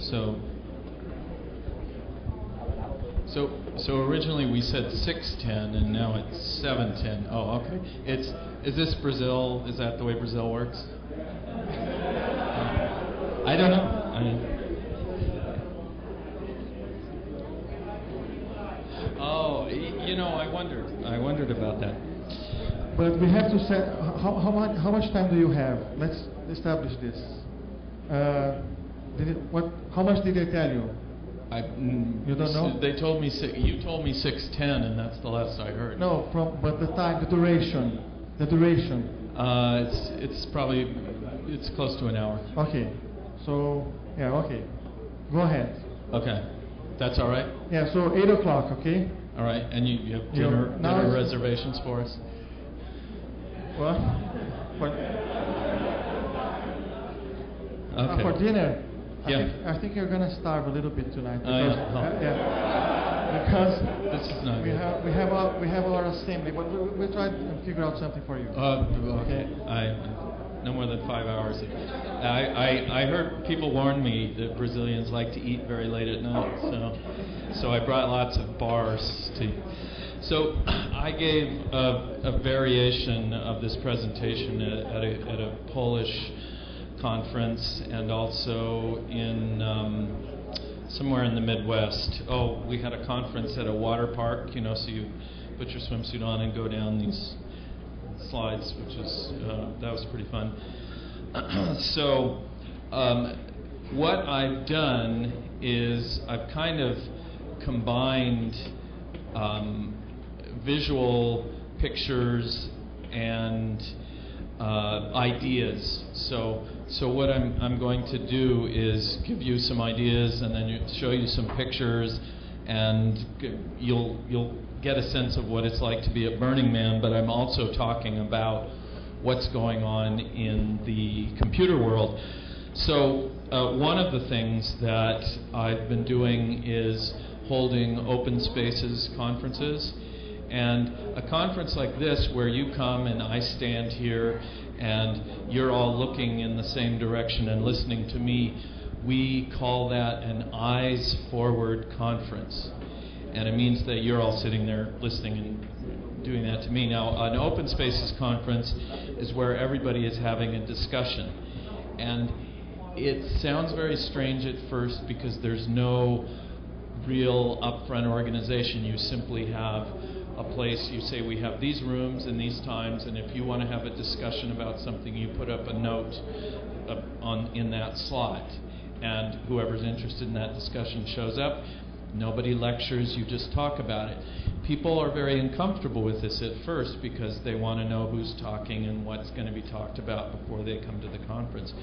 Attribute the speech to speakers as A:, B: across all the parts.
A: So originally we said 6:10, and now it's 7:10. Oh, okay. Is this Brazil? Is that the way Brazil works? I don't know. Oh, you know, I wondered about that.
B: But we have to set. How much time do you have? Let's establish this. How much did they tell you? You don't know?
A: They told me you told me 6:10, and that's the last I heard.
B: No, but the time, the duration.
A: It's probably close to an hour.
B: Okay, so yeah, okay, go ahead.
A: Okay, that's all right.
B: Yeah, so 8 o'clock, okay.
A: All right, and you have dinner reservations for us?
B: What?
A: Okay.
B: For dinner.
A: Yeah.
B: I think you're gonna starve a little bit tonight.
A: Because this is not
B: we have our assembly, but we'll try to figure out something for you.
A: Okay. No more than 5 hours. I heard people warn me that Brazilians like to eat very late at night, so I brought lots of bars to. So I gave a variation of this presentation at a Polish conference, and also in somewhere in the Midwest. Oh, we had a conference at a water park, you know, so you put your swimsuit on and go down these slides, which is that was pretty fun. So what I've done is I've kind of combined visual pictures and ideas. So what I'm going to do is give you some ideas, and then show you some pictures, and you'll get a sense of what it's like to be at Burning Man. But I'm also talking about what's going on in the computer world. So one of the things that I've been doing is holding open spaces conferences. And a conference like this, where you come and I stand here and you're all looking in the same direction and listening to me, we call that an eyes forward conference. And it means that you're all sitting there listening and doing that to me. Now, an open spaces conference is where everybody is having a discussion. And it sounds very strange at first because there's no real upfront organization. You simply have a place, you say we have these rooms and these times, and if you want to have a discussion about something, you put up a note in that slot, and whoever's interested in that discussion shows up. Nobody lectures, you just talk about it. People are very uncomfortable with this at first because they want to know who's talking and what's going to be talked about before they come to the conference.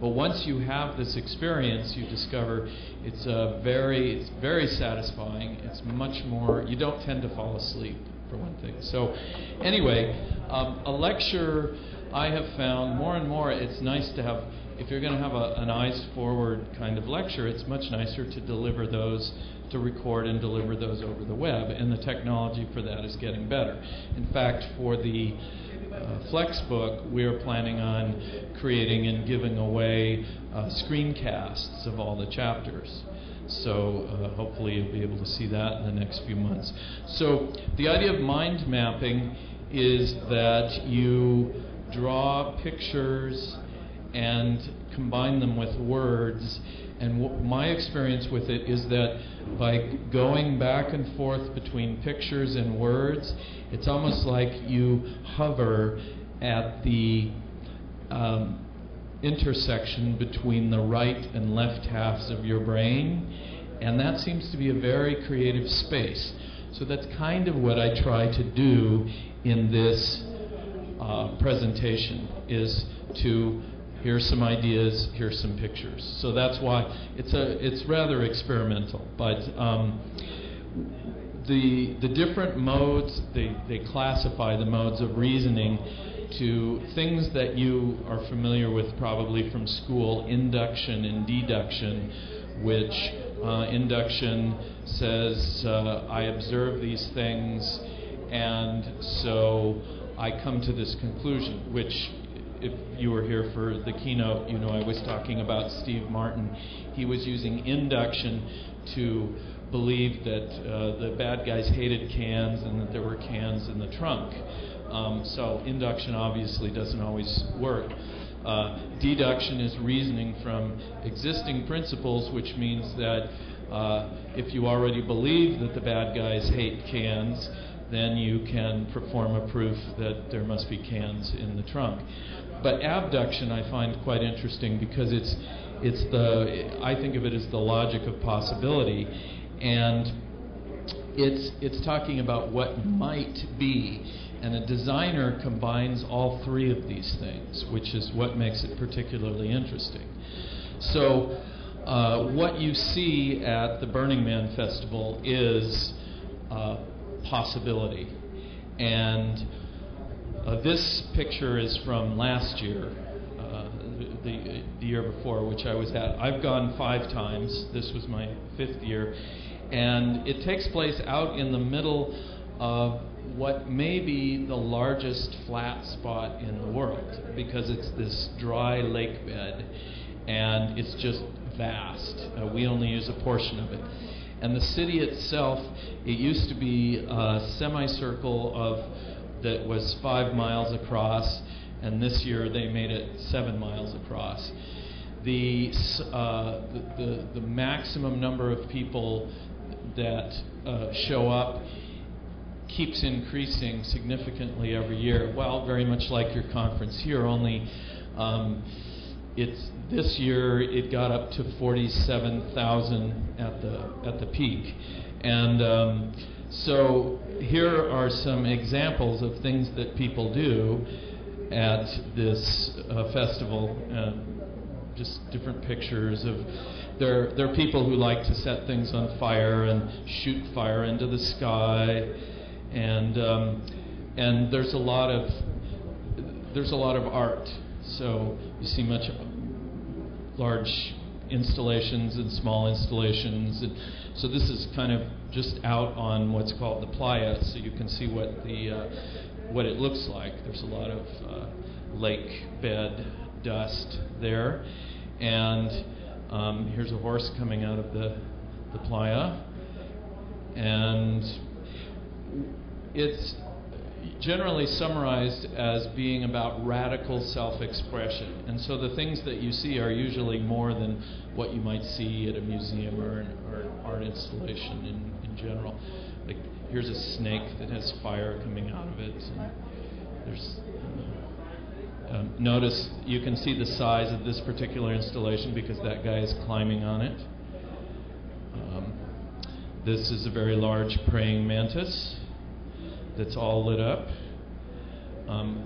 A: But once you have this experience, you discover it's very satisfying. It's much more, you don't tend to fall asleep, for one thing. So anyway, a lecture, I have found more and more it's nice to have, if you're going to have an eyes forward kind of lecture, it's much nicer to deliver those, to record and deliver those over the web, and the technology for that is getting better. In fact, for the Flexbook, we're planning on creating and giving away screencasts of all the chapters. So hopefully you'll be able to see that in the next few months. So the idea of mind mapping is that you draw pictures and combine them with words. And my experience with it is that by going back and forth between pictures and words, it's almost like you hover at the intersection between the right and left halves of your brain, and that seems to be a very creative space. So that's kind of what I try to do in this presentation, is to here's some ideas, here's some pictures. So that's why it's rather experimental. But the different modes, they classify the modes of reasoning to things that you are familiar with probably from school: induction and deduction, which induction says I observe these things and so I come to this conclusion, which if you were here for the keynote, you know I was talking about Steve Martin. He was using induction to believe that the bad guys hated cans and that there were cans in the trunk. So induction obviously doesn't always work. Deduction is reasoning from existing principles, which means that if you already believe that the bad guys hate cans, then you can perform a proof that there must be cans in the trunk. But abduction I find quite interesting because I think of it as the logic of possibility, and it's talking about what might be. And a designer combines all three of these things, which is what makes it particularly interesting. So what you see at the Burning Man Festival is possibility. And this picture is from last year, the year before, which I was at. I've gone 5 times. This was my 5th year. And it takes place out in the middle of what may be the largest flat spot in the world, because it's this dry lake bed and it's just vast. We only use a portion of it. And the city itself, it used to be a semicircle that was 5 miles across, and this year they made it 7 miles across. The maximum number of people that show up keeps increasing significantly every year. Well, very much like your conference here, only this year it got up to 47,000 at the peak. And so here are some examples of things that people do at this festival. Just different pictures of there are people who like to set things on fire and shoot fire into the sky. And there's a lot of art. So you see much large installations and small installations. And so this is kind of just out on what's called the playa, so you can see what it looks like. There's a lot of lake bed dust there, and here's a horse coming out of the playa, and it's generally summarized as being about radical self-expression. And so the things that you see are usually more than what you might see at a museum or an art installation in general. Like here's a snake that has fire coming out of it. And there's notice you can see the size of this particular installation because that guy is climbing on it. This is a very large praying mantis that's all lit up.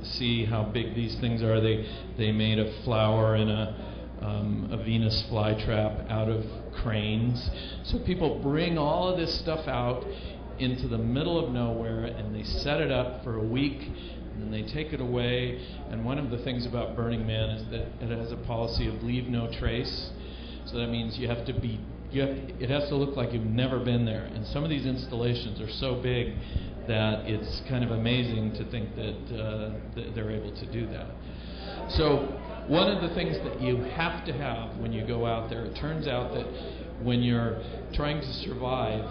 A: See how big these things are. They made a flower in a Venus flytrap out of cranes. So people bring all of this stuff out into the middle of nowhere and they set it up for a week and then they take it away. And one of the things about Burning Man is that it has a policy of leave no trace. So that means it has to look like you've never been there. And some of these installations are so big that it's kind of amazing to think that they're able to do that. So one of the things that you have to have when you go out there, it turns out that when you're trying to survive,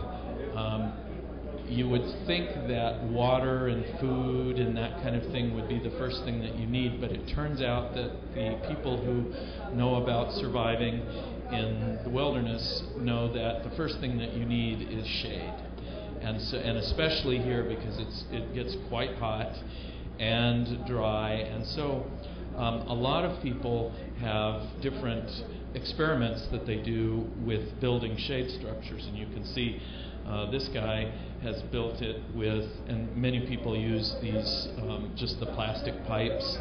A: you would think that water and food and that kind of thing would be the first thing that you need, but it turns out that the people who know about surviving in the wilderness know that the first thing that you need is shade. And especially here because it gets quite hot and dry, and so a lot of people have different experiments that they do with building shade structures, and you can see this guy has built it with, and many people use these just the plastic pipes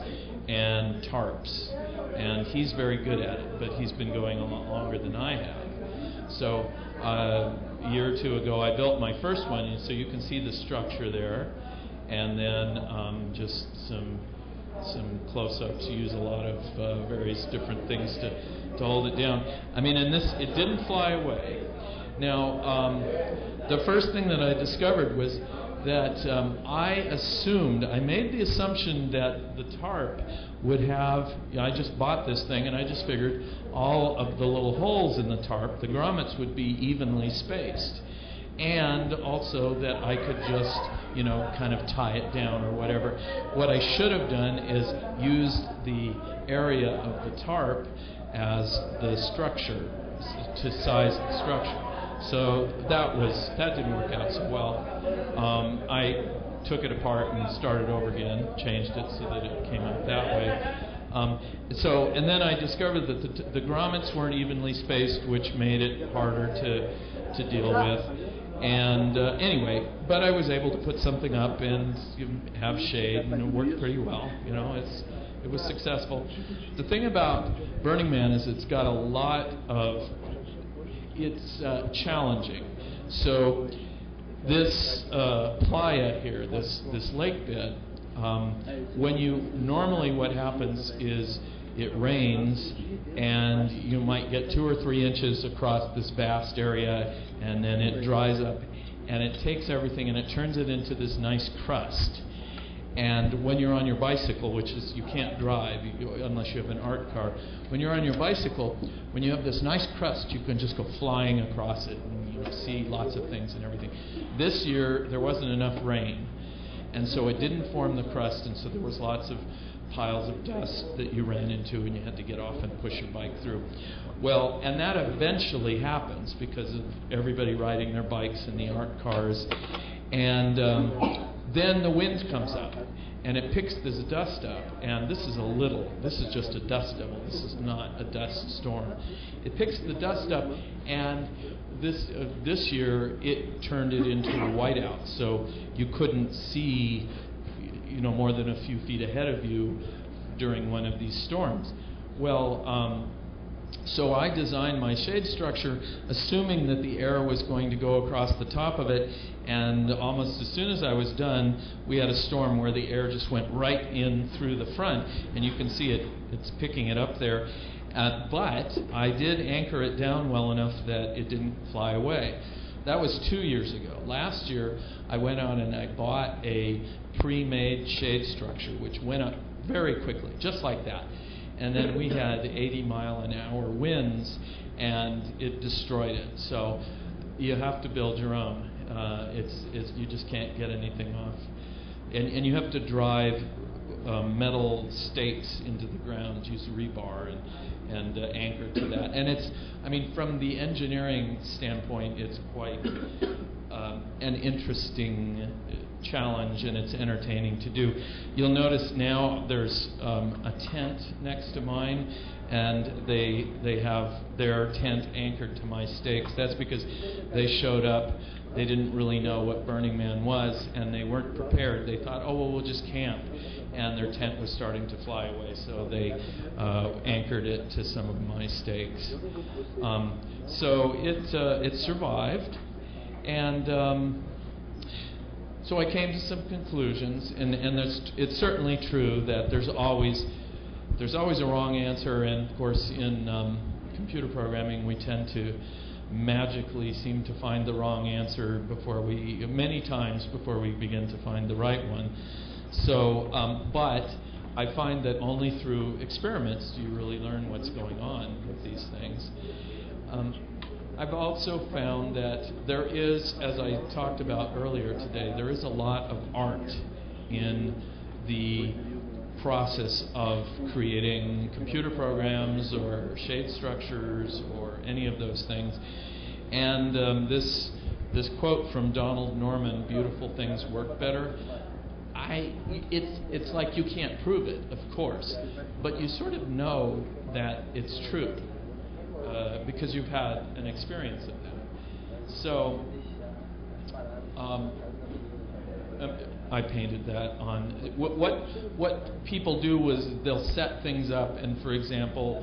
A: and tarps, and he's very good at it, but he's been going a lot longer than I have. So a year or two ago I built my first one, and so you can see the structure there, and then just some close-ups. Use a lot of various different things to hold it down. I mean, and it didn't fly away. Now, the first thing that I discovered was that I made the assumption that the tarp would have, I just bought this thing and I just figured all of the little holes in the tarp, the grommets, would be evenly spaced. And also that I could just, kind of tie it down or whatever. What I should have done is used the area of the tarp as the structure, to size the structure. So that didn't work out so well. I took it apart and started over again, changed it so that it came out that way. And then I discovered that the grommets weren't evenly spaced, which made it harder to deal with. And anyway, but I was able to put something up and have shade, and it worked pretty well. It was successful. The thing about Burning Man is it's got a lot of, it's challenging. So this playa here, this lake bed, normally what happens is it rains and you might get 2 or 3 inches across this vast area, and then it dries up and it takes everything and it turns it into this nice crust. And when you're on your bicycle, which is, you can't drive unless you have an art car, when you're on your bicycle, when you have this nice crust, you can just go flying across it and see lots of things and everything. This year there wasn't enough rain, and so it didn't form the crust, and so there was lots of piles of dust that you ran into and you had to get off and push your bike through. Well, and that eventually happens because of everybody riding their bikes in the art cars. And then the wind comes up and it picks this dust up. And this is just a dust devil. This is not a dust storm. It picks the dust up, and this year it turned it into a whiteout. So you couldn't see more than a few feet ahead of you during one of these storms. Well, so I designed my shade structure assuming that the air was going to go across the top of it, and almost as soon as I was done, we had a storm where the air just went right in through the front, and you can see it's picking it up there. But I did anchor it down well enough that it didn't fly away. That was 2 years ago. Last year, I went out and I bought a pre-made shade structure, which went up very quickly, just like that. And then we had 80-mile-an-hour winds, and it destroyed it. So you have to build your own. You just can't get anything off. And you have to drive metal stakes into the ground, use rebar, and anchor to that. And from the engineering standpoint, it's quite an interesting challenge, and it's entertaining to do. You'll notice now there's a tent next to mine, and they have their tent anchored to my stakes. That's because they showed up. They didn't really know what Burning Man was, and they weren't prepared. They thought, we'll just camp. And their tent was starting to fly away, so they anchored it to some of my stakes. So it survived, and so I came to some conclusions. And it's certainly true that there's always a wrong answer, and of course in computer programming we tend to magically seem to find the wrong answer many times before we begin to find the right one. So, but I find that only through experiments do you really learn what's going on with these things. I've also found that there is, as I talked about earlier today, there is a lot of art in the process of creating computer programs or shade structures or any of those things. And this quote from Donald Norman, "Beautiful things work better." It's like you can't prove it, of course, but you sort of know that it's true because you've had an experience of that. So I painted that on. What people do was they'll set things up, and for example,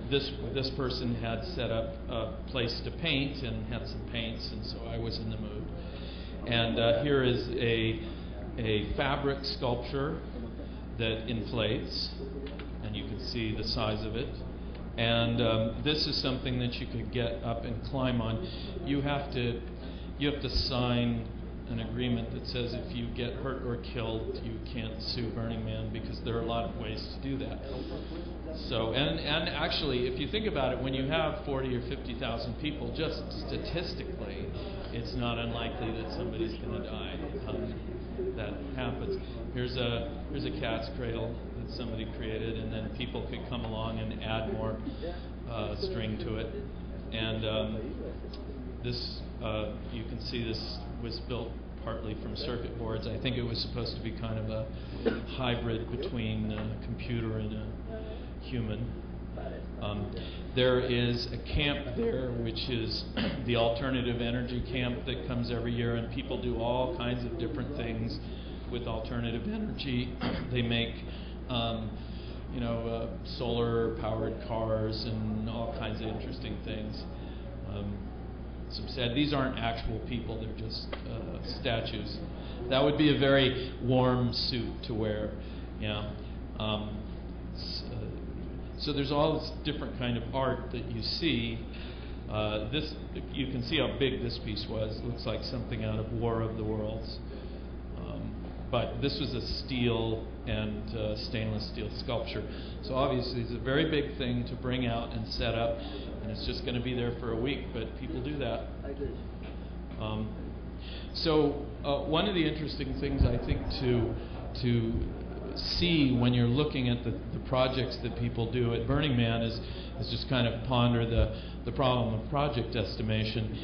A: this person had set up a place to paint and had some paints, and so I was in the mood. And here is a fabric sculpture that inflates, and you can see the size of it. And this is something that you could get up and climb on. You have to sign an agreement that says if you get hurt or killed, you can't sue Burning Man, because there are a lot of ways to do that. So, and actually, if you think about it, when you have 40 or 50,000 people, just statistically, it's not unlikely that somebody's going to die. That happens. Here's a cat's cradle that somebody created, and then people could come along and add more string to it. And this, you can see this was built partly from circuit boards. I think it was supposed to be kind of a hybrid between a computer and a human. There is a camp there, which is the alternative energy camp that comes every year, and people do all kinds of different things with alternative energy. They make solar-powered cars and all kinds of interesting things. Some said these aren't actual people; they're just statues. That would be a very warm suit to wear. Yeah. So there's all this different kind of art that you see. This, you can see how big this piece was. It looks like something out of War of the Worlds. But this was a steel and stainless steel sculpture. So obviously it's a very big thing to bring out and set up, and it's just going to be there for a week, but people do that. One of the interesting things I think to see when you're looking at the projects that people do at Burning Man is just kind of ponder the problem of project estimation.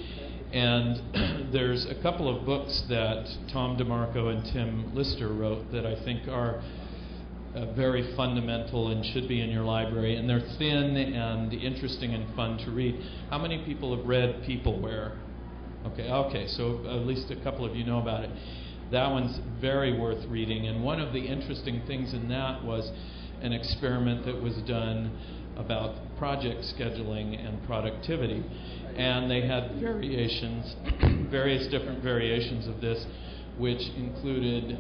A: And there's a couple of books that Tom DeMarco and Tim Lister wrote that I think are very fundamental and should be in your library. And they're thin and interesting and fun to read. How many people have read Peopleware? Okay, so at least a couple of you know about it. That one's very worth reading, and one of the interesting things in that was an experiment that was done about project scheduling and productivity. And they had variations, various different variations of this, which included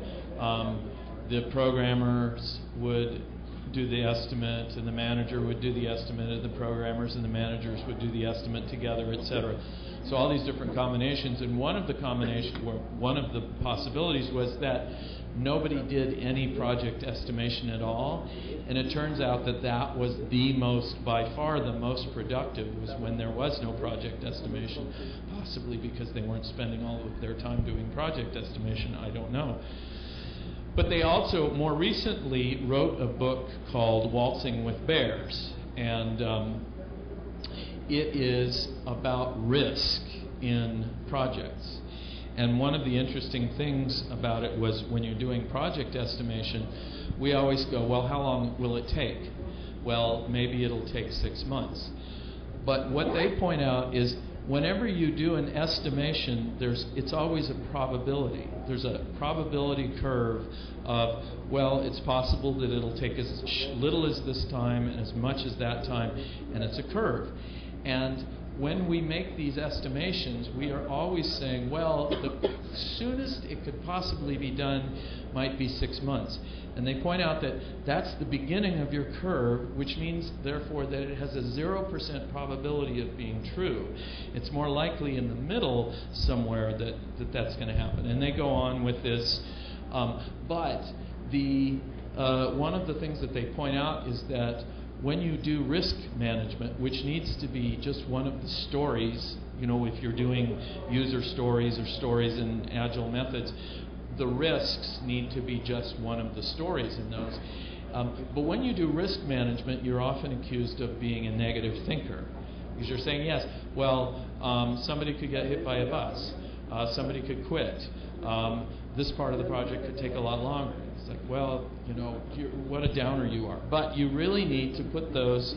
A: the programmers would do the estimate, and the manager would do the estimate, and the programmers and the managers would do the estimate together, etc. So all these different combinations, and one of the possibilities was that nobody did any project estimation at all, and it turns out that that was by far the most productive, was when there was no project estimation, possibly because they weren't spending all of their time doing project estimation, I don't know. But they also more recently wrote a book called Waltzing with Bears, and it is about risk in projects. And one of the interesting things about it was when you're doing project estimation, we always go, well, how long will it take? Well, maybe it'll take 6 months. But what they point out is whenever you do an estimation, it's always a probability. There's a probability curve of, well, it's possible that it'll take as little as this time and as much as that time, and it's a curve. And when we make these estimations, we are always saying, well, the soonest it could possibly be done might be 6 months. And they point out that that's the beginning of your curve, which means, therefore, that it has a 0% probability of being true. It's more likely in the middle somewhere that's going to happen. And they go on with this. But one of the things that they point out is that when you do risk management, which needs to be just one of the stories, if you're doing user stories or stories in agile methods, the risks need to be just one of the stories in those. But when you do risk management, you're often accused of being a negative thinker, because you're saying, yes, well, somebody could get hit by a bus, somebody could quit, this part of the project could take a lot longer. It's like, well, what a downer you are. But you really need to put those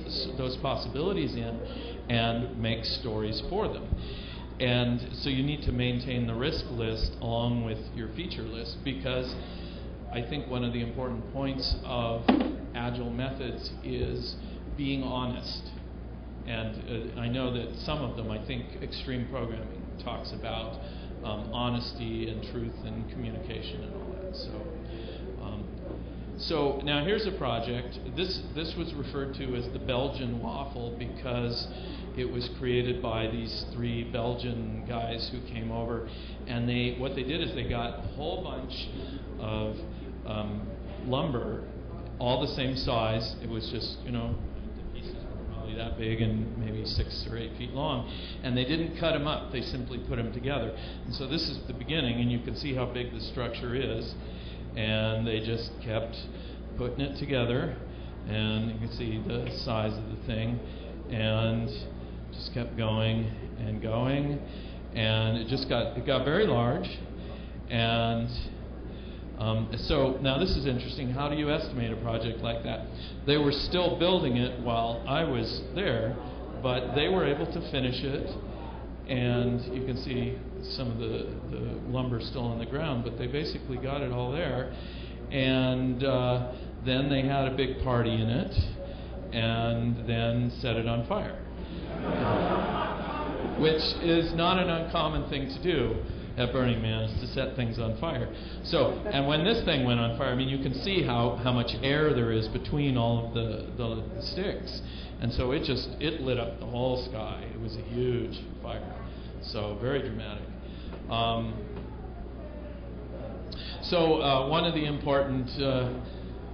A: possibilities in and make stories for them. And so you need to maintain the risk list along with your feature list, because I think one of the important points of agile methods is being honest. And I know that some of them, I think Extreme Programming talks about honesty and truth and communication and all that. So now here's a project. This was referred to as the Belgian waffle because it was created by these 3 Belgian guys who came over, and what they did is they got a whole bunch of lumber, all the same size. It was just, the pieces were probably that big and maybe 6 or 8 feet long, and they didn't cut them up. They simply put them together. And so this is the beginning, and you can see how big the structure is, and they just kept putting it together, and you can see the size of the thing, and just kept going and going, and it got very large. And so now this is interesting. How do you estimate a project like that? They were still building it while I was there, but they were able to finish it, and you can see some of the lumber still on the ground, but they basically got it all there. And then they had a big party in it, and then set it on fire, which is not an uncommon thing to do at Burning Man, is to set things on fire. So, and when this thing went on fire, you can see how much air there is between all of the sticks, and so it lit up the whole sky. It was a huge fire, so very dramatic. So one of the important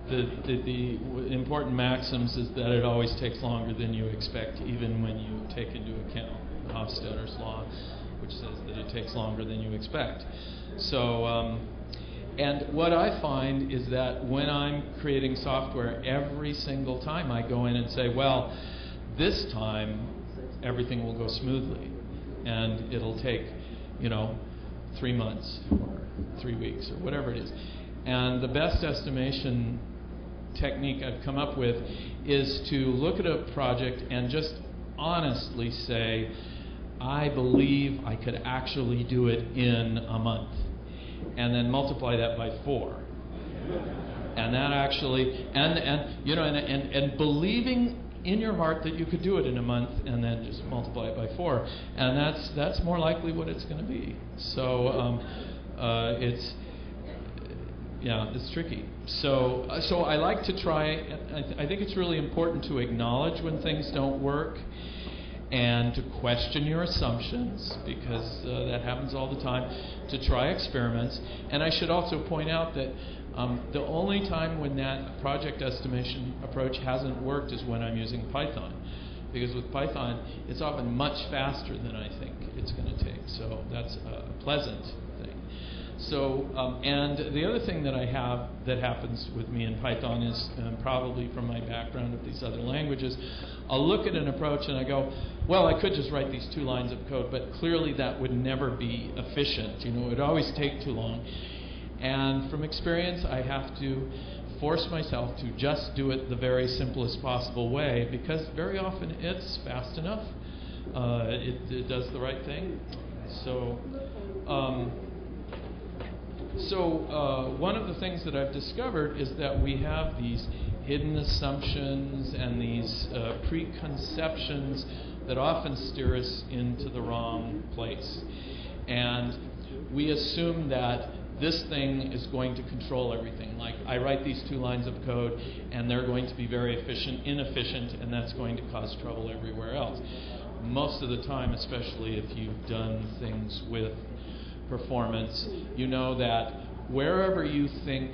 A: the important maxims is that it always takes longer than you expect, even when you take into account Hofstadter's law, which says that it takes longer than you expect. So, and what I find is that when I'm creating software, every single time I go in and say, well, this time everything will go smoothly, and it'll take, 3 months or 3 weeks or whatever it is. And the best estimation technique I've come up with is to look at a project and just honestly say, I believe I could actually do it in a month, and then multiply that by 4. And that actually, and believing in your heart that you could do it in a month, and then just multiply it by 4, and that's more likely what it's going to be. So it's tricky. So I like to try. I think it's really important to acknowledge when things don't work, and to question your assumptions, because that happens all the time. To try experiments, and I should also point out that the only time when that project estimation approach hasn't worked is when I'm using Python, because with Python it's often much faster than I think it's going to take. So that's a pleasant thing. So, and the other thing that I have that happens with me in Python is, probably from my background of these other languages, I'll look at an approach and I go, well, I could just write these 2 lines of code, but clearly that would never be efficient. It would always take too long. And from experience, I have to force myself to just do it the very simplest possible way, because very often it's fast enough. It does the right thing. So, one of the things that I've discovered is that we have these hidden assumptions and these preconceptions that often steer us into the wrong place. And we assume that this thing is going to control everything. Like, I write these 2 lines of code, and they're going to be very inefficient, and that's going to cause trouble everywhere else. Most of the time, especially if you've done things with performance, you know that wherever you think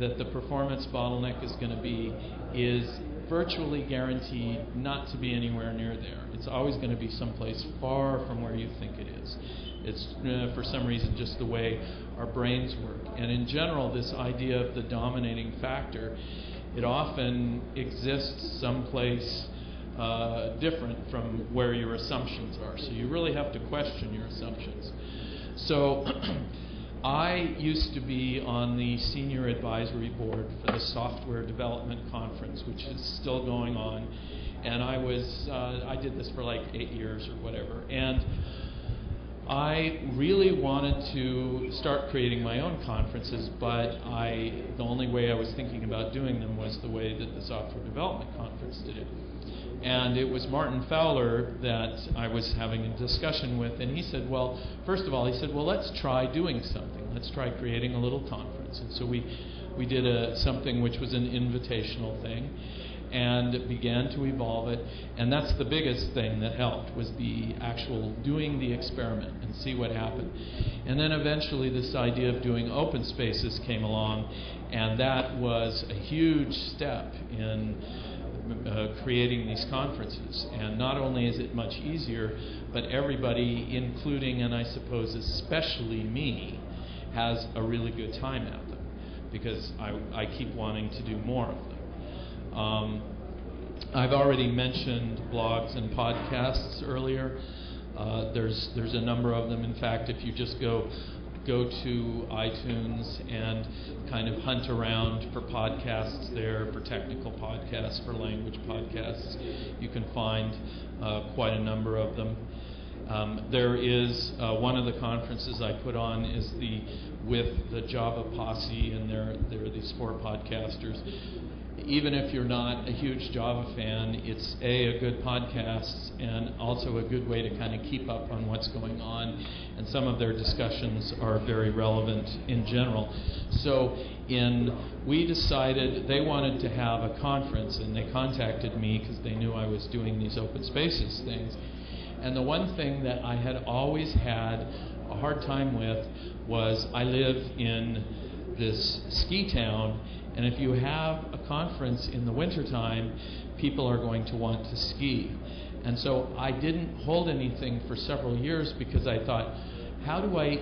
A: that the performance bottleneck is going to be is virtually guaranteed not to be anywhere near there. It's always going to be someplace far from where you think it is. It's for some reason just the way our brains work. And in general, this idea of the dominating factor, it often exists someplace different from where your assumptions are. So you really have to question your assumptions. So I used to be on the senior advisory board for the Software Development Conference, which is still going on. And I did this for like 8 years or whatever. And I really wanted to start creating my own conferences, but the only way I was thinking about doing them was the way that the Software Development Conference did it. And it was Martin Fowler that I was having a discussion with, and he said, well, first of all, let's try doing something. Let's try creating a little conference. And so we did something which was an invitational thing. and began to evolve it. And that's the biggest thing that helped, was the actual doing the experiment and see what happened. And then eventually this idea of doing open spaces came along, and that was a huge step in creating these conferences. And not only is it much easier, but everybody, including and I suppose especially me, has a really good time at them, because I keep wanting to do more of them. I've already mentioned blogs and podcasts earlier. There's a number of them. In fact, if you just go to iTunes and kind of hunt around for podcasts there, for technical podcasts, for language podcasts, you can find quite a number of them. There is one of the conferences I put on is with the Java Posse, and they're these 4 podcasters. Even if you're not a huge Java fan, it's a good podcast, and also a good way to kind of keep up on what's going on. And some of their discussions are very relevant in general. So we decided they wanted to have a conference, and they contacted me because they knew I was doing these open spaces things. And the one thing that I had always had a hard time with was I live in this ski town, and if you have a conference in the wintertime, people are going to want to ski. And so I didn't hold anything for several years, because I thought, how do I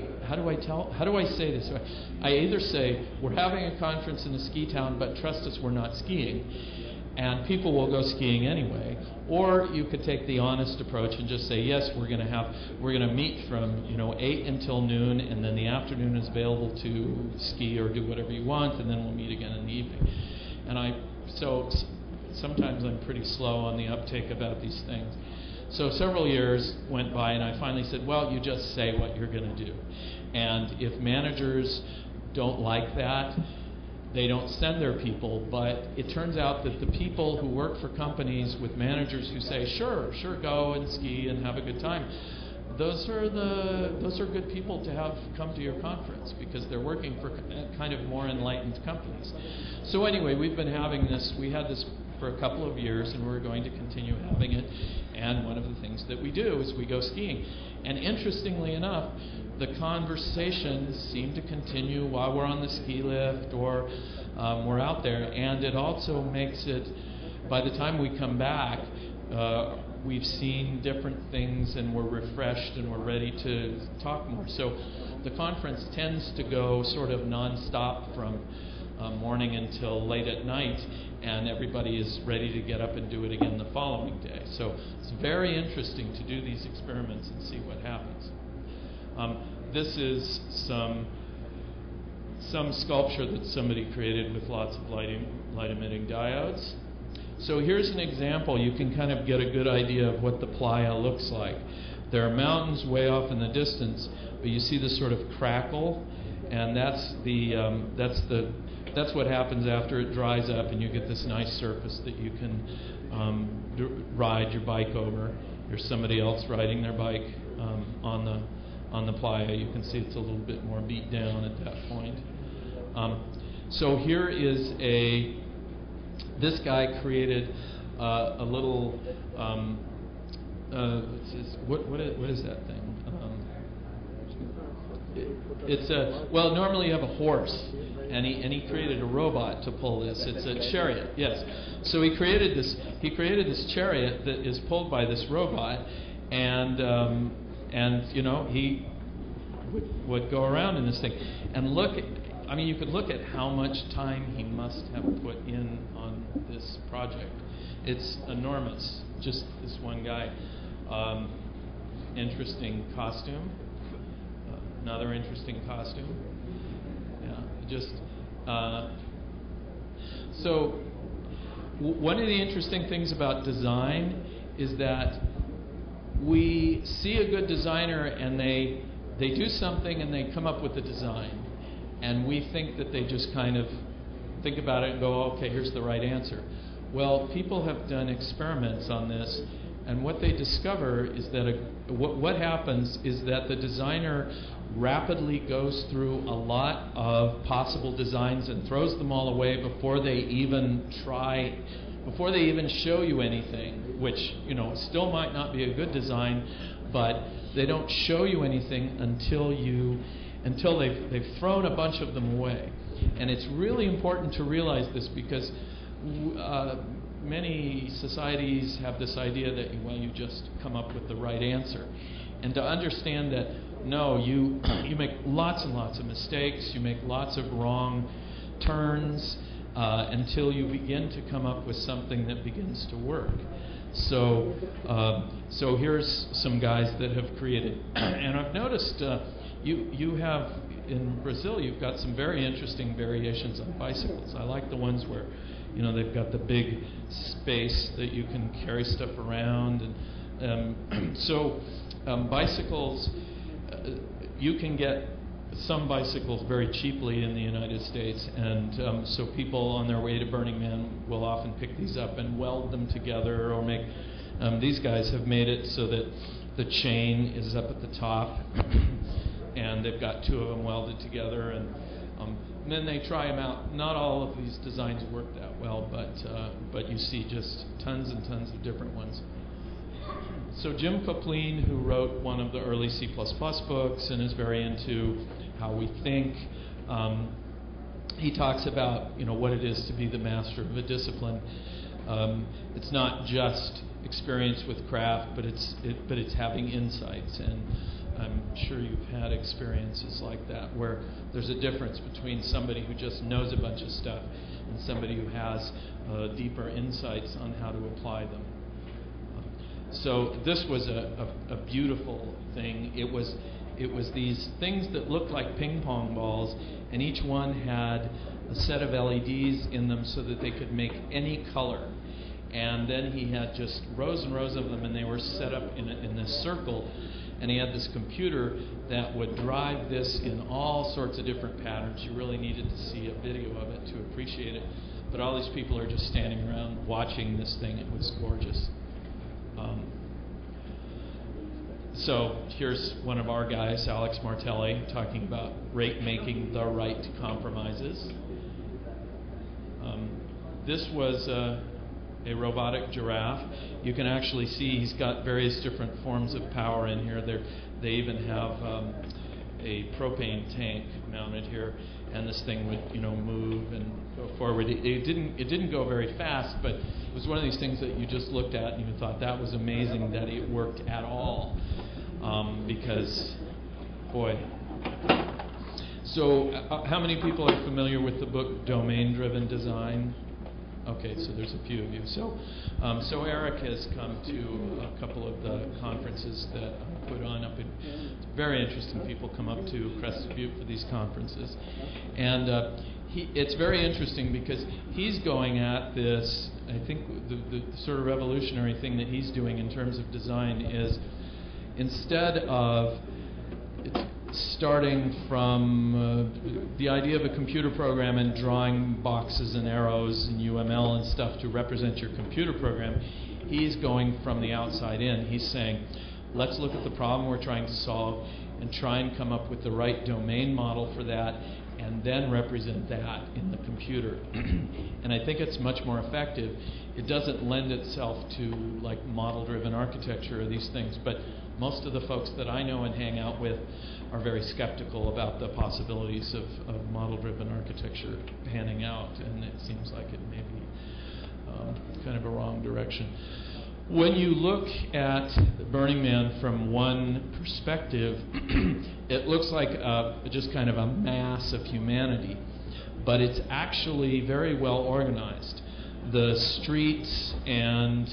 A: say this? I either say, we're having a conference in a ski town, but trust us, we're not skiing, and people will go skiing anyway. Or you could take the honest approach and just say, yes, we're going to meet from 8 until noon, and then the afternoon is available to ski or do whatever you want, and then we'll meet again in the evening. And so sometimes I'm pretty slow on the uptake about these things. So several years went by, and I finally said, well, you just say what you're going to do. And if managers don't like that, they don't send their people. But it turns out that the people who work for companies with managers who say, sure, go and ski and have a good time, those are good people to have come to your conference, because they're working for kind of more enlightened companies. So anyway, we've been having this. We had this for a couple of years, and we're going to continue having it. And one of the things that we do is we go skiing. And interestingly enough, the conversations seem to continue while we're on the ski lift or we're out there. And it also makes it, by the time we come back, we've seen different things, and we're refreshed, and we're ready to talk more. So the conference tends to go sort of nonstop from morning until late at night, and everybody is ready to get up and do it again the following day. So it's very interesting to do these experiments and see what happens. This is some sculpture that somebody created with lots of light-emitting diodes. So here's an example. You can kind of get a good idea of what the playa looks like. There are mountains way off in the distance, but you see this sort of crackle, and that's what happens after it dries up, and you get this nice surface that you can ride your bike over. There's somebody else riding their bike on the playa. You can see it's a little bit more beat down at that point. So here is this guy created a little, what is that thing? Well, normally you have a horse, and he created a robot to pull this. It's a chariot, yes. So he created this chariot that is pulled by this robot, and he would go around in this thing. And you could look at how much time he must have put in on this project. It's enormous, just this one guy. Interesting costume. Another interesting costume. Yeah, so one of the interesting things about design is that we see a good designer, and they do something and they come up with a design, and we think that they just kind of think about it and go, okay, here's the right answer. Well, people have done experiments on this, and what they discover is that what happens is that the designer rapidly goes through a lot of possible designs and throws them all away before they even try before they even show you anything, which, you know, still might not be a good design, but they don't show you anything until they've thrown a bunch of them away. And it's really important to realize this, because many societies have this idea that, well, you just come up with the right answer. And to understand that, no, you make lots and lots of mistakes, you make lots of wrong turns until you begin to come up with something that begins to work. So here's some guys that have created, and I've noticed you have, in Brazil, you've got some very interesting variations on bicycles. I like the ones where, you know, they've got the big space that you can carry stuff around, and bicycles, you can get some bicycles very cheaply in the United States, and so people on their way to Burning Man will often pick these up and weld them together, or make, these guys have made it so that the chain is up at the top, and they've got two of them welded together, and then they try them out. Not all of these designs work that well, but you see just tons and tons of different ones. So Jim Kopleen, who wrote one of the early C++ books and is very into how we think, he talks about, you know, what it is to be the master of a discipline. It's not just experience with craft, but it's having insights, and I'm sure you've had experiences like that, where there's a difference between somebody who just knows a bunch of stuff and somebody who has deeper insights on how to apply them. So this was a beautiful thing. It was these things that looked like ping pong balls, and each one had a set of LEDs in them so that they could make any color. And then he had just rows and rows of them, and they were set up in this circle. And he had this computer that would drive this in all sorts of different patterns. You really needed to see a video of it to appreciate it. But all these people are just standing around watching this thing. It was gorgeous. So here's one of our guys, Alex Martelli, talking about making the right compromises. This was a robotic giraffe. You can actually see he's got various different forms of power in here. They even have a propane tank mounted here, and this thing would, you know, move and go forward. It didn't go very fast, but it was one of these things that you just looked at and you thought that was amazing that it worked at all, because, boy. So how many people are familiar with the book Domain-Driven Design? Okay, so there's a few of you. So Eric has come to a couple of the conferences that I put on up in. Very interesting people come up to Crested Butte for these conferences, and it's very interesting because he's going at this. I think the sort of revolutionary thing that he's doing in terms of design is, instead of starting from the idea of a computer program and drawing boxes and arrows and UML and stuff to represent your computer program, he's going from the outside in. He's saying, let's look at the problem we're trying to solve and try and come up with the right domain model for that, and then represent that in the computer. And I think it's much more effective. It doesn't lend itself to like model-driven architecture or these things, but most of the folks that I know and hang out with are very skeptical about the possibilities of model-driven architecture panning out, and it seems like it may be kind of a wrong direction. When you look at Burning Man from one perspective, it looks like just kind of a mass of humanity, but it's actually very well organized. The streets and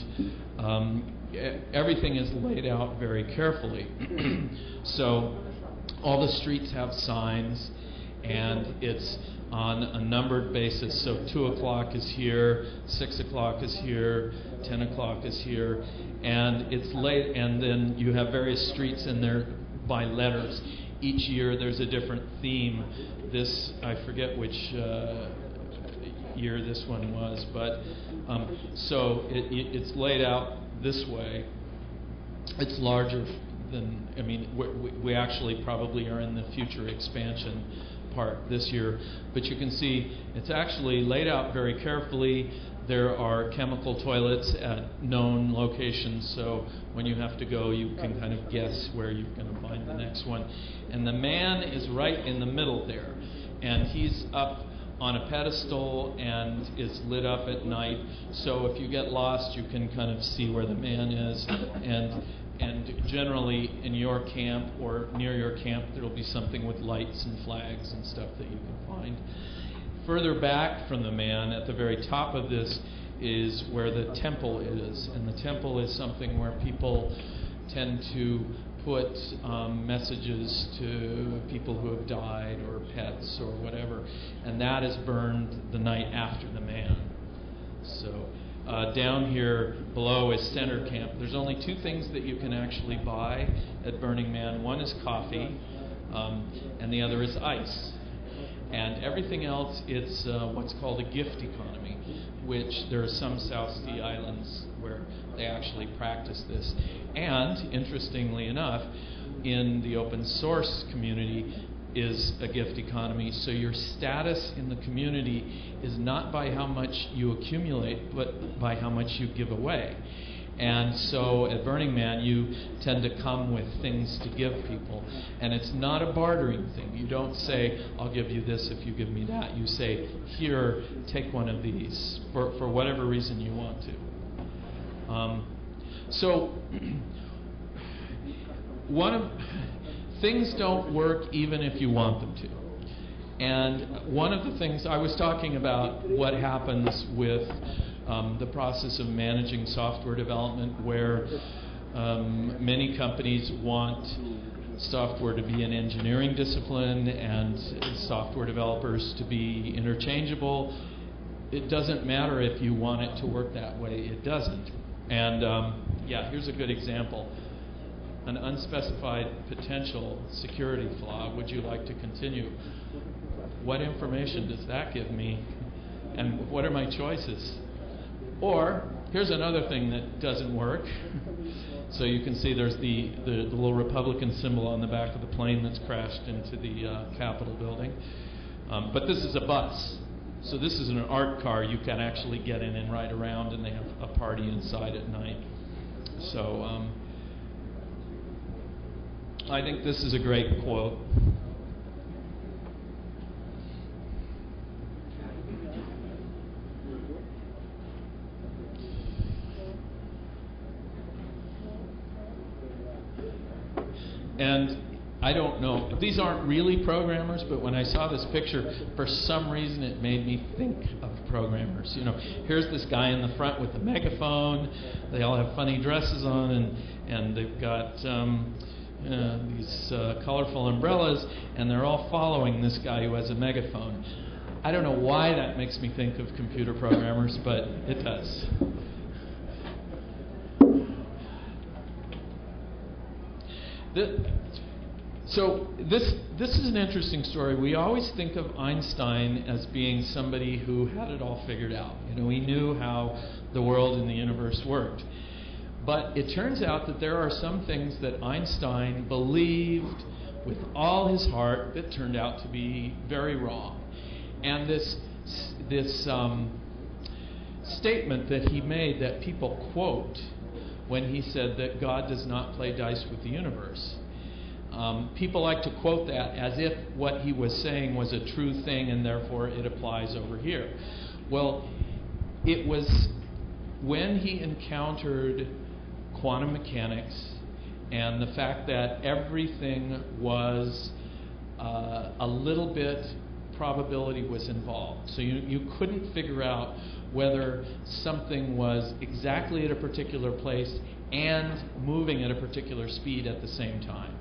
A: everything is laid out very carefully. So all the streets have signs, and it's on a numbered basis. So 2 o'clock is here, 6 o'clock is here, 10 o'clock is here, and it's late. And then you have various streets in there by letters. Each year there's a different theme. This, I forget which year this one was, but so it's laid out this way. It's larger than, I mean, we actually probably are in the future expansion part this year, but you can see it's actually laid out very carefully. There are chemical toilets at known locations, so when you have to go, you can kind of guess where you're going to find the next one. And the man is right in the middle there, and he's up on a pedestal and is lit up at night, so if you get lost, you can kind of see where the man is. And generally in your camp or near your camp, there will be something with lights and flags and stuff that you can find. Further back from the man, at the very top of this, is where the temple is. And the temple is something where people tend to put messages to people who have died or pets or whatever. And that is burned the night after the man. So down here below is center camp. There's only two things that you can actually buy at Burning Man. One is coffee, and the other is ice. And everything else, it's what's called a gift economy, which there are some South Sea islands where they actually practice this. And, interestingly enough, in the open source community is a gift economy, so your status in the community is not by how much you accumulate, but by how much you give away. And so at Burning Man, you tend to come with things to give people. And it's not a bartering thing. You don't say, I'll give you this if you give me that. You say, here, take one of these, for whatever reason you want to. Things don't work even if you want them to. And one of the things, I was talking about what happens with the process of managing software development, where many companies want software to be an engineering discipline and software developers to be interchangeable. It doesn't matter if you want it to work that way, it doesn't. And yeah, here's a good example. An unspecified potential security flaw. Would you like to continue? What information does that give me? And what are my choices? Or, here's another thing that doesn't work. So you can see there's the little Republican symbol on the back of the plane that's crashed into the Capitol building. But this is a bus. So this is an art car. You can actually get in and ride around, and they have a party inside at night. So I think this is a great quote. And I don't know, these aren't really programmers, but when I saw this picture, for some reason it made me think of programmers. You know, here's this guy in the front with the megaphone. They all have funny dresses on, and they've got these colorful umbrellas, and they're all following this guy who has a megaphone. I don't know why that makes me think of computer programmers, but it does. So this is an interesting story. We always think of Einstein as being somebody who had it all figured out. You know, he knew how the world and the universe worked. But it turns out that there are some things that Einstein believed with all his heart that turned out to be very wrong. And this statement that he made that people quote when he said that God does not play dice with the universe. People like to quote that as if what he was saying was a true thing and therefore it applies over here. Well, it was when he encountered quantum mechanics and the fact that everything was a little bit probability was involved. So you couldn't figure out whether something was exactly at a particular place and moving at a particular speed at the same time.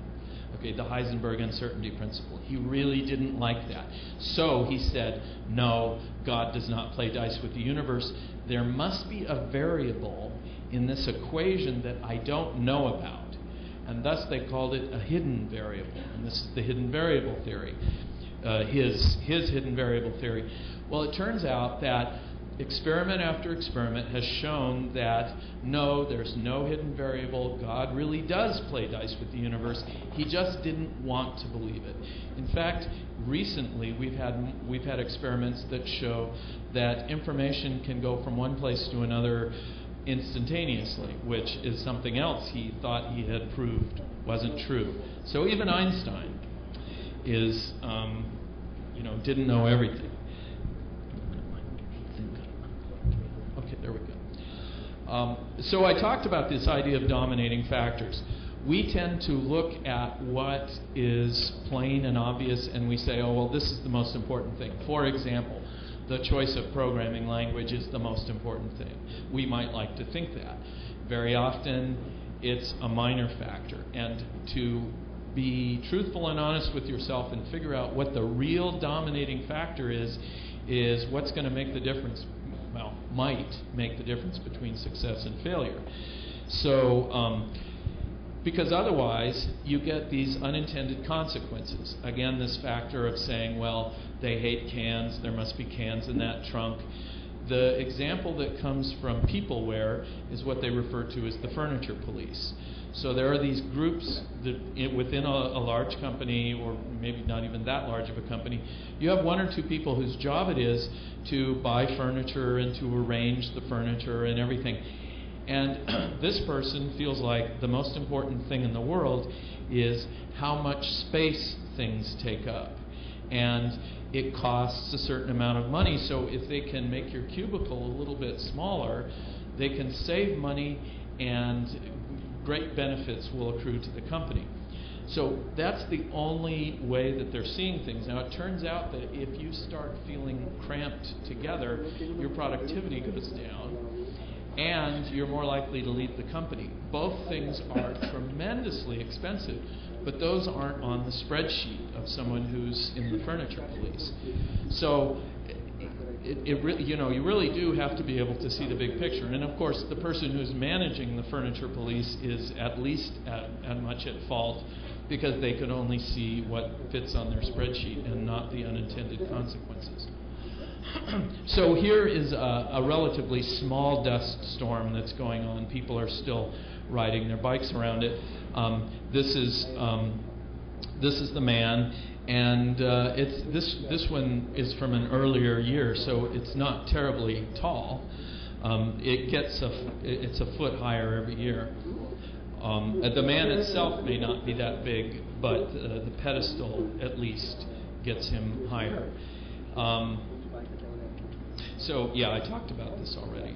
A: Okay, the Heisenberg uncertainty principle. He really didn't like that. So he said, no, God does not play dice with the universe. There must be a variable in this equation that I don't know about. And thus they called it a hidden variable. And this is the hidden variable theory. His hidden variable theory. Well, it turns out that experiment after experiment has shown that no, there's no hidden variable. God really does play dice with the universe. He just didn't want to believe it. In fact, recently we've had experiments that show that information can go from one place to another instantaneously, which is something else he thought he had proved wasn't true. So even Einstein is, didn't know everything. Okay, there we go. So I talked about this idea of dominating factors. We tend to look at what is plain and obvious, and we say, oh, well, this is the most important thing. For example, the choice of programming language is the most important thing. We might like to think that. Very often, it's a minor factor. And to be truthful and honest with yourself and figure out what the real dominating factor is what's going to make the difference, well, might make the difference between success and failure. So, because otherwise, you get these unintended consequences. Again, this factor of saying, well, they hate cans, there must be cans in that trunk. The example that comes from Peopleware is what they refer to as the furniture police. So there are these groups that within a large company, or maybe not even that large of a company, you have one or two people whose job it is to buy furniture and to arrange the furniture and everything. And this person feels like the most important thing in the world is how much space things take up. And it costs a certain amount of money, so if they can make your cubicle a little bit smaller, they can save money and great benefits will accrue to the company. So that's the only way that they're seeing things. Now it turns out that if you start feeling cramped together, your productivity goes down and you're more likely to leave the company. Both things are tremendously expensive, but those aren't on the spreadsheet of someone who's in the furniture police. So you really do have to be able to see the big picture. And of course, the person who's managing the furniture police is at least as much at fault, because they can only see what fits on their spreadsheet and not the unintended consequences. So here is a relatively small dust storm that's going on. People are still riding their bikes around it. This is the man, and this one is from an earlier year, so it's not terribly tall. It's a foot higher every year. The man itself may not be that big, but the pedestal at least gets him higher. So yeah, I talked about this already.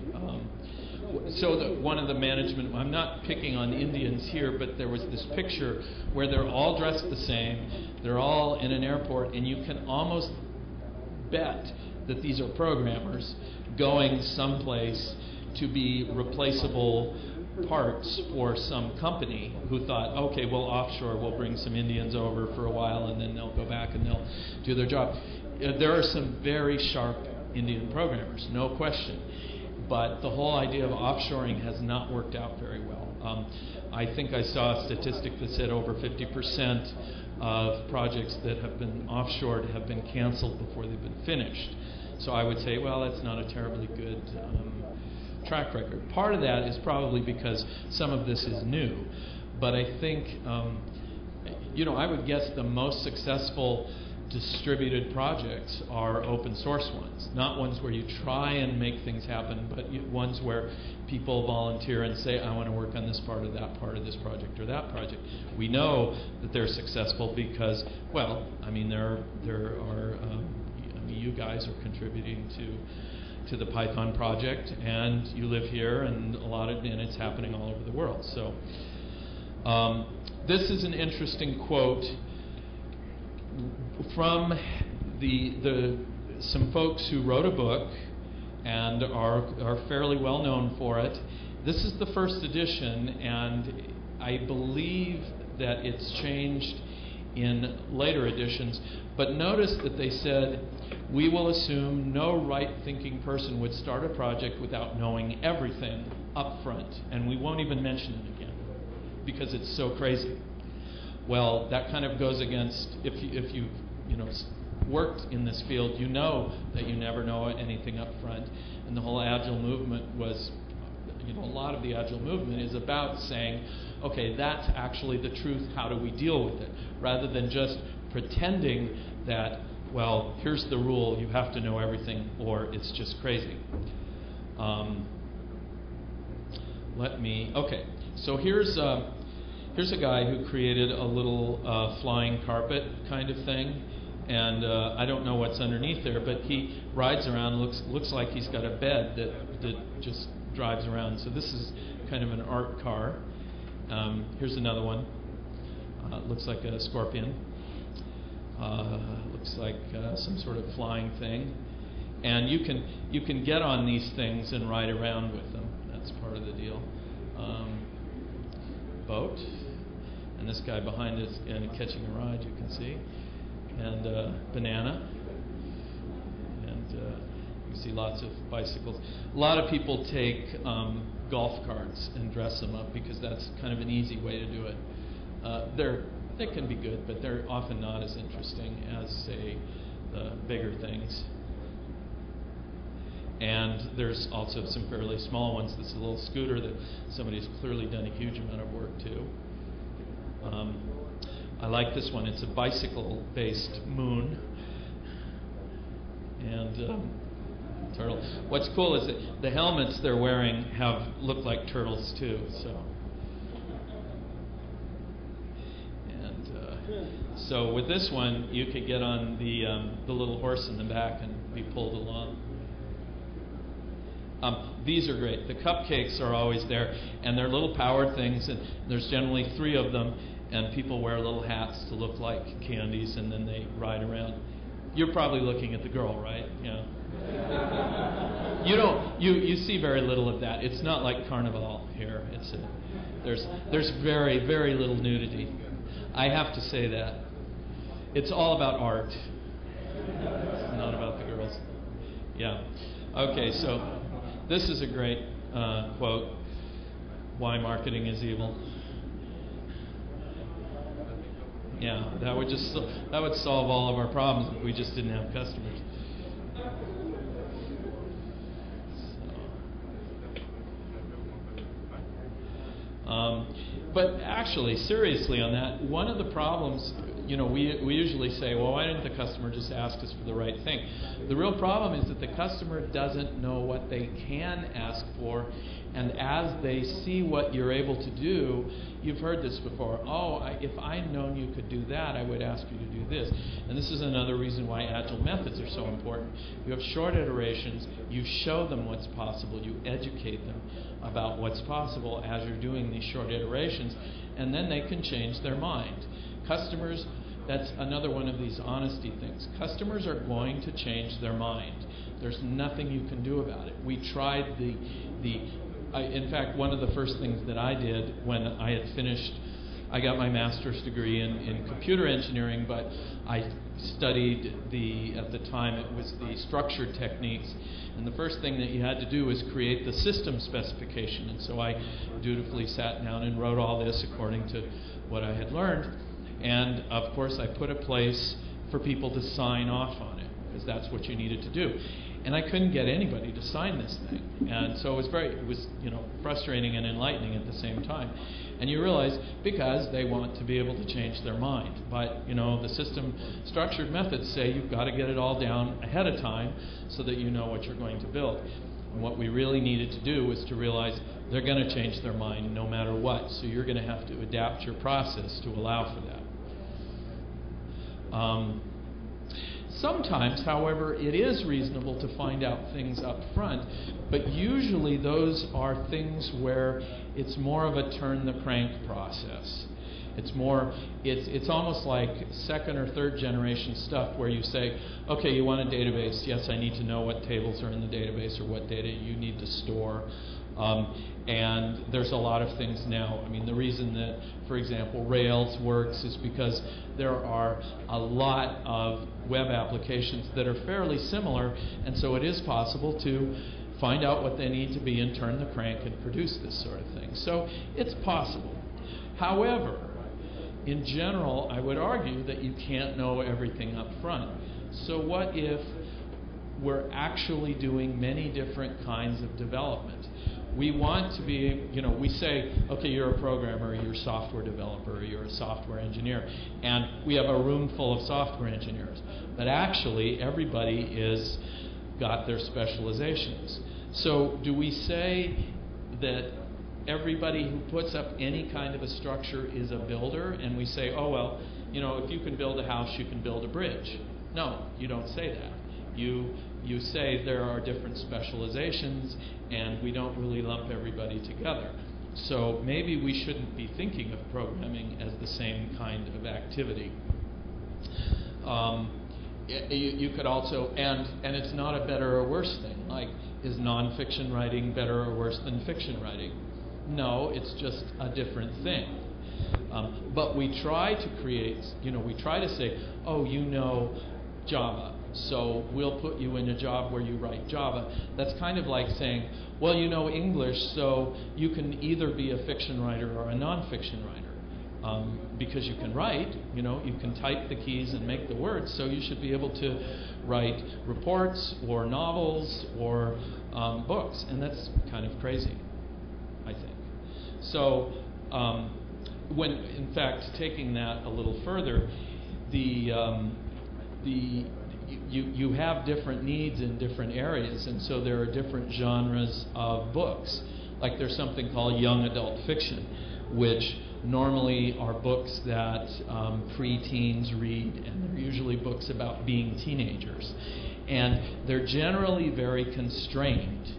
A: One of the management, I'm not picking on Indians here, but there was this picture where they're all dressed the same, they're all in an airport, and you can almost bet that these are programmers going someplace to be replaceable parts for some company who thought, okay, well, offshore, we'll bring some Indians over for a while and then they'll go back and they'll do their job. There are some very sharp Indian programmers, no question. But the whole idea of offshoring has not worked out very well. I think I saw a statistic that said over 50% of projects that have been offshored have been canceled before they've been finished. So I would say, well, that's not a terribly good track record. Part of that is probably because some of this is new. But I think, I would guess the most successful distributed projects are open source ones, not ones where you try and make things happen, but ones where people volunteer and say, I want to work on this part of that part of this project or that project. We know that they're successful because, well, you guys are contributing to the Python project, and you live here, and and it's happening all over the world. So this is an interesting quote from some folks who wrote a book and are fairly well known for it. This is the first edition, and I believe that it's changed in later editions. But notice that they said, we will assume no right-thinking person would start a project without knowing everything up front, and we won't even mention it again because it's so crazy. Well, that kind of goes against, if you worked in this field, you know that you never know anything up front. And the whole Agile movement was, a lot of the Agile movement is about saying, okay, that's actually the truth, how do we deal with it? Rather than just pretending that, well, here's the rule, you have to know everything, or it's just crazy. Okay, so here's a guy who created a little flying carpet kind of thing, and I don't know what's underneath there, but he rides around, looks like he's got a bed that just drives around. So this is kind of an art car. Here's another one. Looks like a scorpion. Looks like some sort of flying thing. And you can get on these things and ride around with them. That's part of the deal. Boat. And this guy behind is catching a ride, you can see. And banana. And you see lots of bicycles. A lot of people take golf carts and dress them up because that's kind of an easy way to do it. They can be good, but they're often not as interesting as, say, the bigger things. And there's also some fairly small ones. This is a little scooter that somebody's clearly done a huge amount of work to. I like this one. It's a bicycle-based moon. And turtle. What's cool is that the helmets they're wearing look like turtles too. So with this one, you could get on the little horse in the back and be pulled along. These are great. The cupcakes are always there, and they're little powered things, and there's generally 3 of them, and people wear little hats to look like candies, and then they ride around. You're probably looking at the girl, right? Yeah. You see very little of that. It's not like Carnival here. There's very, very little nudity. I have to say that. It's all about art. It's not about the girls. Yeah. Okay, so this is a great quote. Why marketing is evil. Yeah, that would solve all of our problems if we just didn't have customers. But actually, seriously on that, one of the problems, we usually say, well, why didn't the customer just ask us for the right thing? The real problem is that the customer doesn't know what they can ask for, and as they see what you're able to do, you've heard this before, if I'd known you could do that, I would ask you to do this. And this is another reason why Agile methods are so important. You have short iterations, you show them what's possible, you educate them about what's possible as you're doing these short iterations, and then they can change their mind. Customers, that's another one of these honesty things. Customers are going to change their mind. There's nothing you can do about it. We tried in fact, one of the first things that I did when I had finished, I got my master's degree in computer engineering, but I studied at the time it was the structured techniques, and the first thing that you had to do was create the system specification, and so I dutifully sat down and wrote all this according to what I had learned, and of course I put a place for people to sign off on it, because that's what you needed to do. And I couldn't get anybody to sign this thing. And so it was frustrating and enlightening at the same time. And you realize because they want to be able to change their mind. But, the system structured methods say you've got to get it all down ahead of time so that you know what you're going to build. And what we really needed to do was to realize they're going to change their mind no matter what. So you're going to have to adapt your process to allow for that. Sometimes, however, it is reasonable to find out things up front, but usually those are things where it's more of a turn the crank process. It's almost like second or third generation stuff where you say, okay, you want a database. Yes, I need to know what tables are in the database or what data you need to store. And there's a lot of things now. I mean, the reason that, for example, Rails works is because there are a lot of web applications that are fairly similar, and so it is possible to find out what they need to be and turn the crank and produce this sort of thing. So it's possible. However, in general, I would argue that you can't know everything up front. So what if we're actually doing many different kinds of development? We want to be, we say, okay, you're a programmer, you're a software developer, you're a software engineer, and we have a room full of software engineers. But actually, everybody is got their specializations. So do we say that everybody who puts up any kind of a structure is a builder, and we say, oh, well, if you can build a house, you can build a bridge? No, you don't say that. You say there are different specializations, and we don't really lump everybody together. So maybe we shouldn't be thinking of programming as the same kind of activity. You could also, and it's not a better or worse thing. Like, is nonfiction writing better or worse than fiction writing? No, it's just a different thing. But we try to create, we try to say, oh, Java, so we'll put you in a job where you write Java. That's kind of like saying, well, English, so you can either be a fiction writer or a nonfiction writer. Because you can write, you can type the keys and make the words, so you should be able to write reports or novels or books, and that's kind of crazy, I think. So when, in fact, taking that a little further, you have different needs in different areas, and so there are different genres of books. Like there's something called young adult fiction, which normally are books that pre-teens read, and they're usually books about being teenagers. And they're generally very constrained.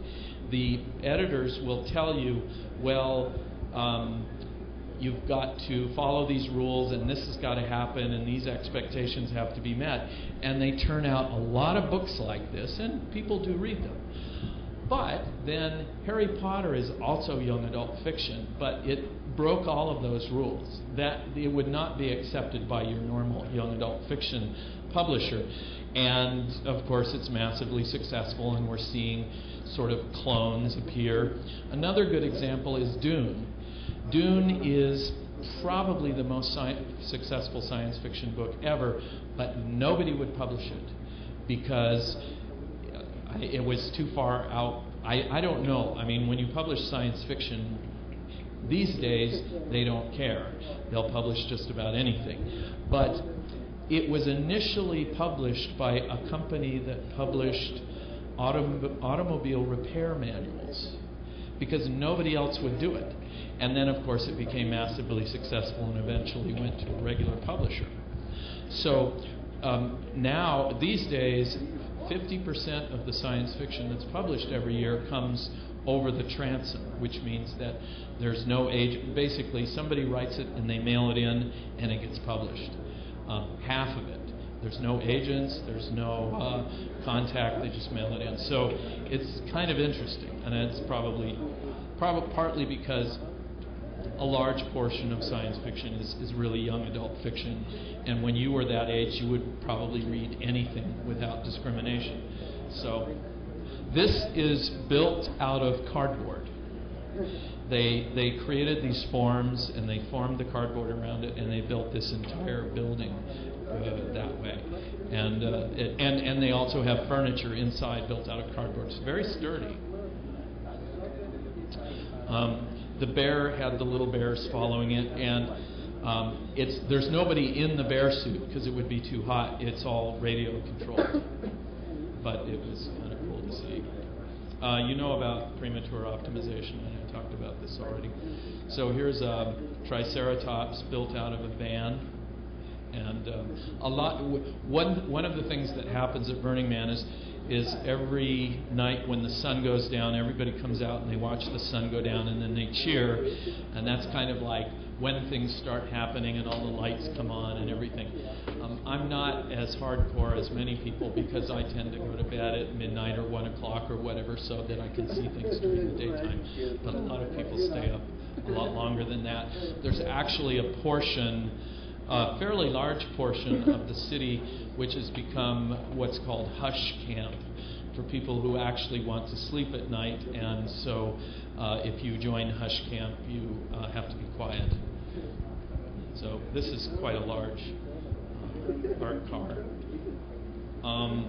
A: The editors will tell you, well, you've got to follow these rules, and this has got to happen, and these expectations have to be met. And they turn out a lot of books like this, and people do read them. But then Harry Potter is also young adult fiction, but it broke all of those rules. That it would not be accepted by your normal young adult fiction publisher. And of course it's massively successful, and we're seeing sort of clones appear. Another good example is Dune. Dune is probably the most successful science fiction book ever, but nobody would publish it because it was too far out. I don't know. I mean, when you publish science fiction these days, they don't care. They'll publish just about anything. But it was initially published by a company that published automobile repair manuals because nobody else would do it. And then, of course, it became massively successful and eventually went to a regular publisher. So now, these days, 50% of the science fiction that's published every year comes over the transom, which means that there's no agent. Basically, somebody writes it and they mail it in and it gets published. Half of it. There's no agents, there's no contact, they just mail it in. So it's kind of interesting, and it's probably partly because a large portion of science fiction is really young adult fiction, and when you were that age, you would probably read anything without discrimination. So this is built out of cardboard. They created these forms, and they formed the cardboard around it, and they built this entire building that way. And they also have furniture inside built out of cardboard. It's very sturdy. The bear had the little bears following it, and there's nobody in the bear suit because it would be too hot. It's all radio controlled, but it was kind of cool to see. You know about premature optimization, and I talked about this already. So here's a Triceratops built out of a van, and one of the things that happens at Burning Man is every night when the sun goes down, everybody comes out and they watch the sun go down, and then they cheer, and that's kind of like when things start happening and all the lights come on and everything. I'm not as hardcore as many people because I tend to go to bed at midnight or 1 o'clock or whatever so that I can see things during the daytime, but a lot of people stay up a lot longer than that. There's actually a portion, a fairly large portion of the city which has become what's called hush camp for people who actually want to sleep at night, and so if you join hush camp, you have to be quiet. So this is quite a large art car. I'm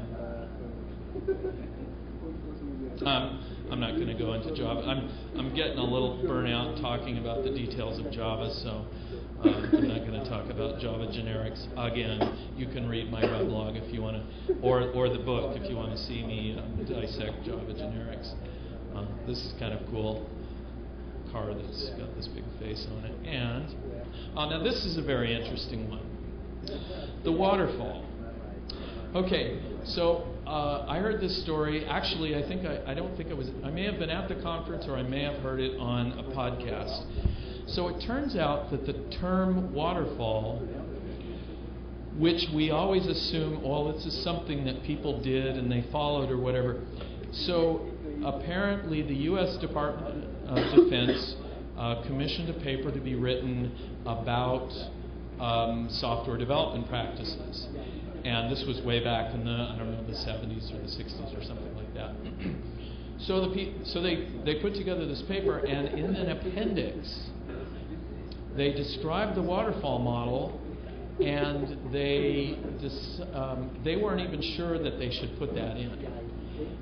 A: not going to go into Java. I'm getting a little burnout talking about the details of Java, so I'm not going to talk about Java generics again. You can read my weblog if you want to, or the book if you want to see me dissect Java generics. This is kind of cool. Car that's got this big face on it. And now this is a very interesting one. The waterfall. Okay, so I heard this story. Actually, I don't think it was. I may have been at the conference, or I may have heard it on a podcast. So it turns out that the term waterfall, which we always assume, oh, this is something that people did and they followed or whatever. So apparently, the U.S. Department of Defense commissioned a paper to be written about software development practices. And this was way back in the, I don't know, the 70s or the 60s or something like that. So they put together this paper, and in an appendix, they described the waterfall model, and they weren't even sure that they should put that in.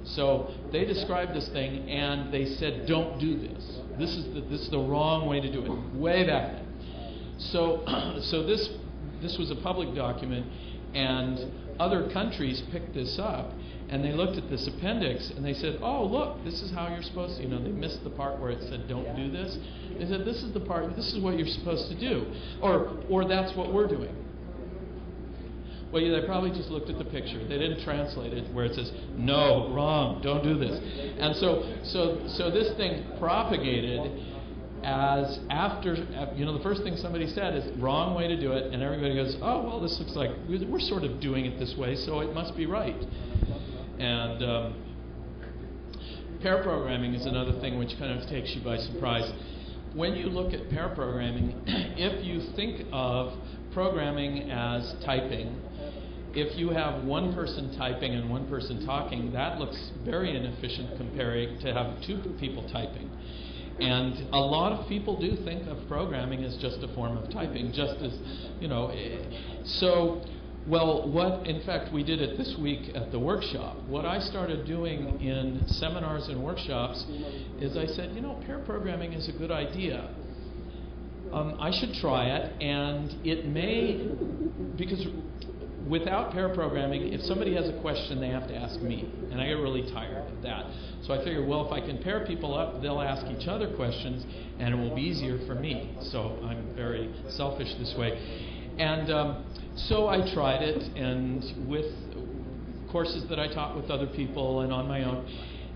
A: So they described this thing, and they said, "Don't do this. This is the wrong way to do it." Way back then. So this was a public document. And other countries picked this up, and they looked at this appendix, and they said, "Oh, look, this is how you're supposed to." You know, they missed the part where it said, "Don't do this." They said, "This is the part. This is what you're supposed to do," or "That's what we're doing." Well, yeah, they probably just looked at the picture. They didn't translate it where it says, "No, wrong, don't do this." And so this thing propagated. As after, the first thing somebody said is wrong way to do it, and everybody goes, "Oh, well, this looks like we're sort of doing it this way, so it must be right." And pair programming is another thing which kind of takes you by surprise. When you look at pair programming, if you think of programming as typing, if you have one person typing and one person talking, that looks very inefficient compared to have two people typing. And a lot of people do think of programming as just a form of typing, just as, in fact, we did it this week at the workshop. What I started doing in seminars and workshops is I said, pair programming is a good idea. I should try it, and it may, because without pair programming, if somebody has a question, they have to ask me, and I get really tired of that. So I figured, well, if I can pair people up, they'll ask each other questions, and it will be easier for me. So I'm very selfish this way. And so I tried it, and with courses that I taught with other people and on my own,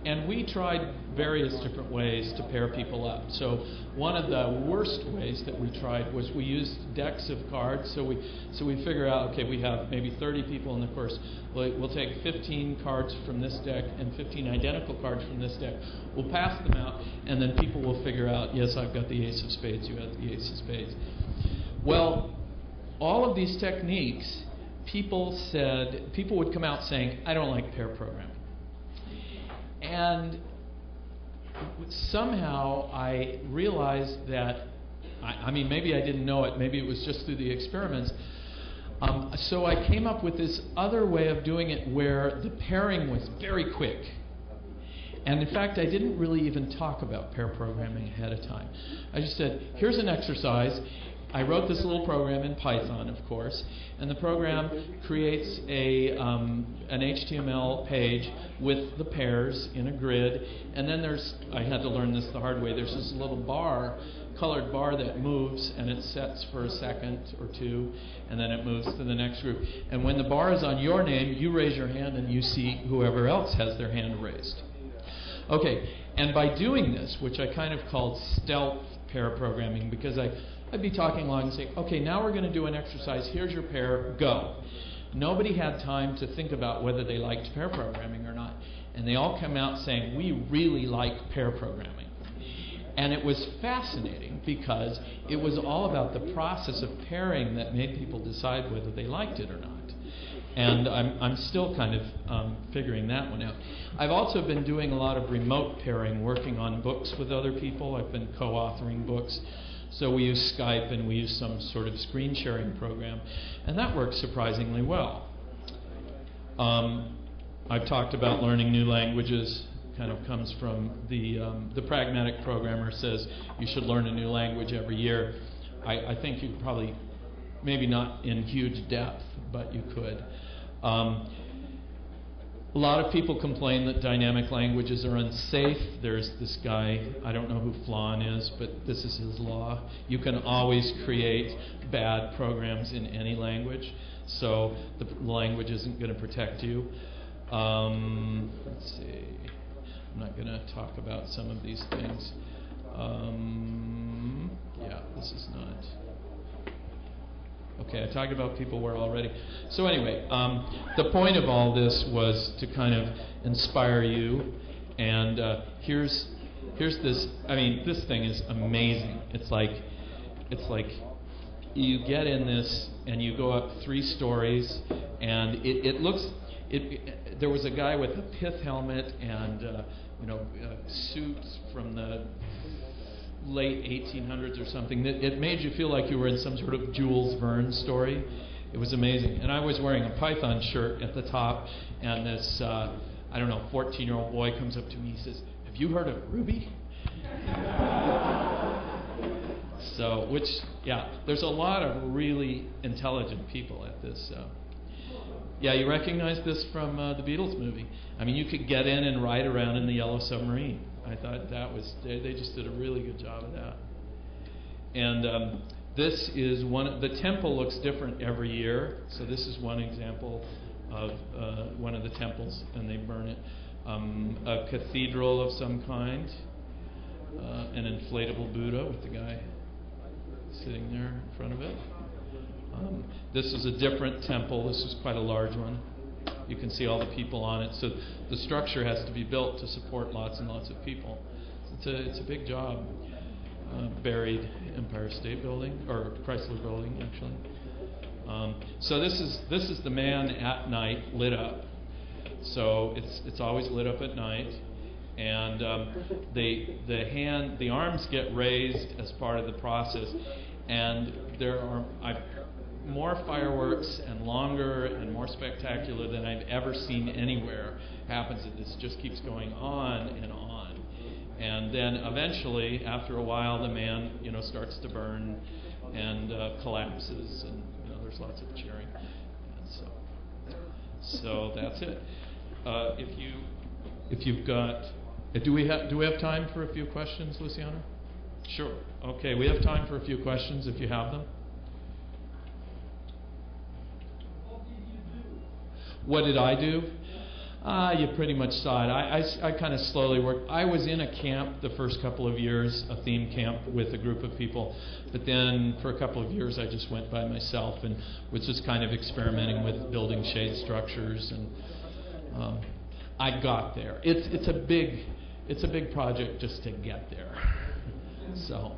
A: and we tried various different ways to pair people up. So one of the worst ways that we tried was we used decks of cards. So we figure out, okay, we have maybe 30 people in the course. We'll take 15 cards from this deck and 15 identical cards from this deck. We'll pass them out, and then people will figure out, yes, I've got the ace of spades, you have the ace of spades. Well, all of these techniques, people would come out saying, I don't like pair programming. And somehow I realized that, maybe I didn't know it, maybe it was just through the experiments. So I came up with this other way of doing it where the pairing was very quick. And in fact, I didn't really even talk about pair programming ahead of time. I just said, here's an exercise. I wrote this little program in Python, of course, and the program creates an HTML page with the pairs in a grid, and then I had to learn this the hard way, there's this little colored bar that moves, and it sets for a second or two, and then it moves to the next group. And when the bar is on your name, you raise your hand, and you see whoever else has their hand raised. Okay, and by doing this, which I kind of called stealth pair programming, because I'd be talking along and say, okay, now we're going to do an exercise. Here's your pair. Go. Nobody had time to think about whether they liked pair programming or not. And they all come out saying, we really like pair programming. And it was fascinating because it was all about the process of pairing that made people decide whether they liked it or not. And I'm still kind of figuring that one out. I've also been doing a lot of remote pairing, working on books with other people. I've been co-authoring books. So we use Skype and we use some sort of screen sharing program, and that works surprisingly well. I've talked about learning new languages. Kind of comes from the pragmatic programmer says you should learn a new language every year. I think you probably, maybe not in huge depth, but you could. A lot of people complain that dynamic languages are unsafe. There's this guy, I don't know who Flan is, but this is his law. You can always create bad programs in any language, so the language isn't going to protect you. Let's see. I'm not going to talk about some of these things. Yeah, this is not. Okay, I talked about peopleware already. So anyway, the point of all this was to kind of inspire you. And here's this. I mean, this thing is amazing. It's like you get in this and you go up 3 stories, and it looks. There was a guy with a pith helmet and suits from the late 1800s or something. It made you feel like you were in some sort of Jules Verne story. It was amazing. And I was wearing a Python shirt at the top, and this 14-year-old boy comes up to me. He says, "Have you heard of Ruby?" So, there's a lot of really intelligent people at this. Yeah, you recognize this from the Beatles movie. I mean, you could get in and ride around in the Yellow Submarine. I thought that was, they just did a really good job of that. And this is the temple looks different every year. So this is one example of one of the temples, and they burn it. A cathedral of some kind, an inflatable Buddha with the guy sitting there in front of it. This is a different temple. This is quite a large one. You can see all the people on it. So the structure has to be built to support lots and lots of people. It's a big job. Buried Empire State Building, or Chrysler Building, actually. So this is the man at night, lit up. So it's always lit up at night, and the arms get raised as part of the process, and there are more fireworks and longer and more spectacular than I've ever seen anywhere happens. This just keeps going on and on, and then eventually, after a while, the man starts to burn and collapses, and there's lots of cheering. And so that's it. If you've got, do we have time for a few questions, Luciano? Sure. Okay, we have time for a few questions if you have them. What did I do? You pretty much saw it. I kind of slowly worked. I was in a camp the first couple of years, a theme camp with a group of people, but then for a couple of years I just went by myself and was just kind of experimenting with building shade structures, and I got there. It's a big project just to get there. So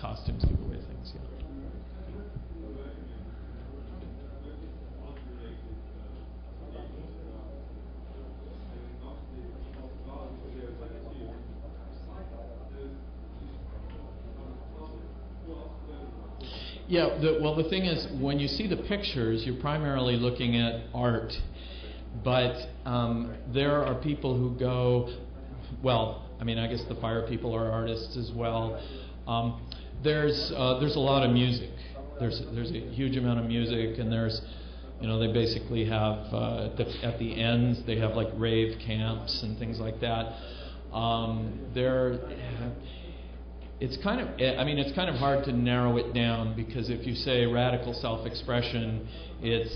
A: costumes give away things, yeah. Yeah, the thing is, when you see the pictures, you're primarily looking at art, but there are people who go, I guess the fire people are artists as well. There's a lot of music. There's a huge amount of music, and there's, they basically have at the ends they have like rave camps and things like that. It's kind of hard to narrow it down, because if you say radical self-expression, it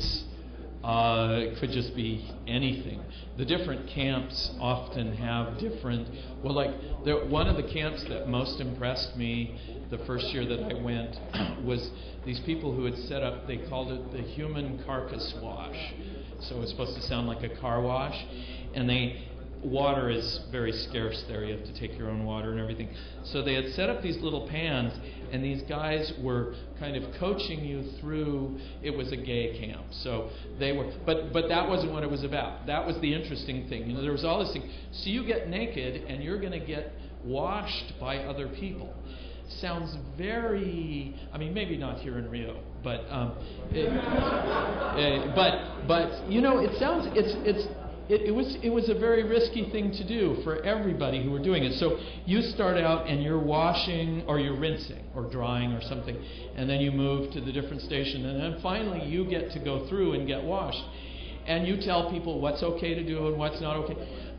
A: could just be anything. The different camps often have different. One of the camps that most impressed me the first year that I went was these people who had set up. They called it the human carcass wash. So it was supposed to sound like a car wash, and water is very scarce there. You have to take your own water and everything. So they had set up these little pans, and these guys were kind of coaching you through. It was a gay camp, so they were. But that wasn't what it was about. That was the interesting thing. There was all this thing. So you get naked, and you're going to get washed by other people. Sounds very. Maybe not here in Rio, But you know, it sounds it was a very risky thing to do for everybody who were doing it. So you start out and you're washing or you're rinsing or drying or something, and then you move to the different station, and then finally you get to go through and get washed, and you tell people what's okay to do and what's not okay.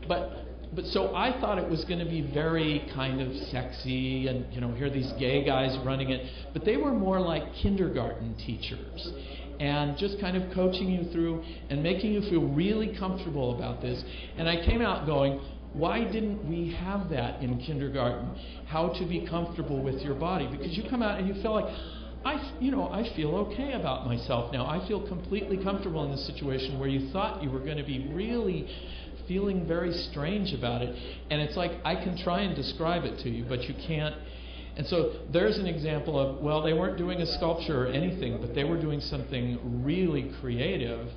A: But so I thought it was going to be very kind of sexy, and you know, here are these gay guys running it, but they were more like kindergarten teachers, and just kind of coaching you through and making you feel really comfortable about this. And I came out going, why didn't we have that in kindergarten? How to be comfortable with your body? Because you come out and you feel like, I feel okay about myself now. I feel completely comfortable in this situation where you thought you were going to be really feeling very strange about it. And it's like, I can try and describe it to you, but you can't. And so there's an example of, well, they weren't doing a sculpture or anything, but they were doing something really creative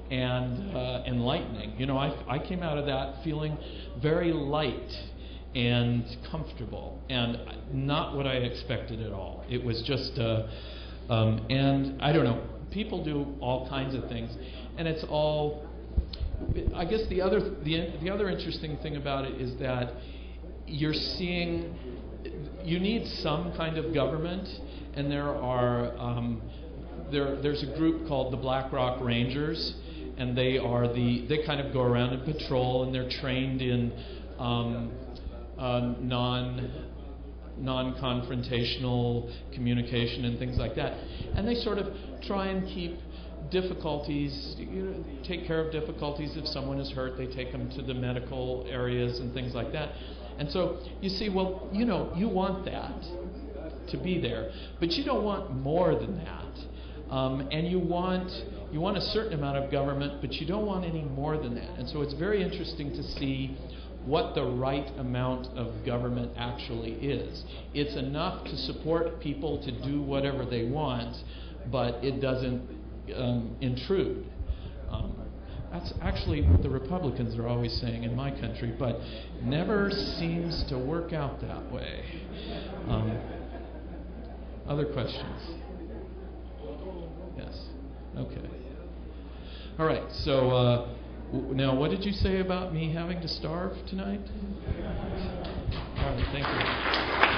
A: and enlightening. You know, I came out of that feeling very light and comfortable, and not what I expected at all. It was just, and I don't know, people do all kinds of things, and it's all, I guess the other interesting thing about it is that you're seeing, you need some kind of government, and there are there's a group called the Black Rock Rangers, and they kind of go around and patrol, and they're trained in non-confrontational communication and things like that, and they sort of try and keep difficulties, take care of difficulties. If someone is hurt, they take them to the medical areas and things like that. And so you see, well, you know, you want that to be there, but you don't want more than that. And you want a certain amount of government, but you don't want any more than that. And so it's very interesting to see what the right amount of government actually is. It's enough to support people to do whatever they want, but it doesn't intrude. That's actually what the Republicans are always saying in my country, but never seems to work out that way. Other questions? Yes. Okay. All right. So now, what did you say about me having to starve tonight? All right. Thank you.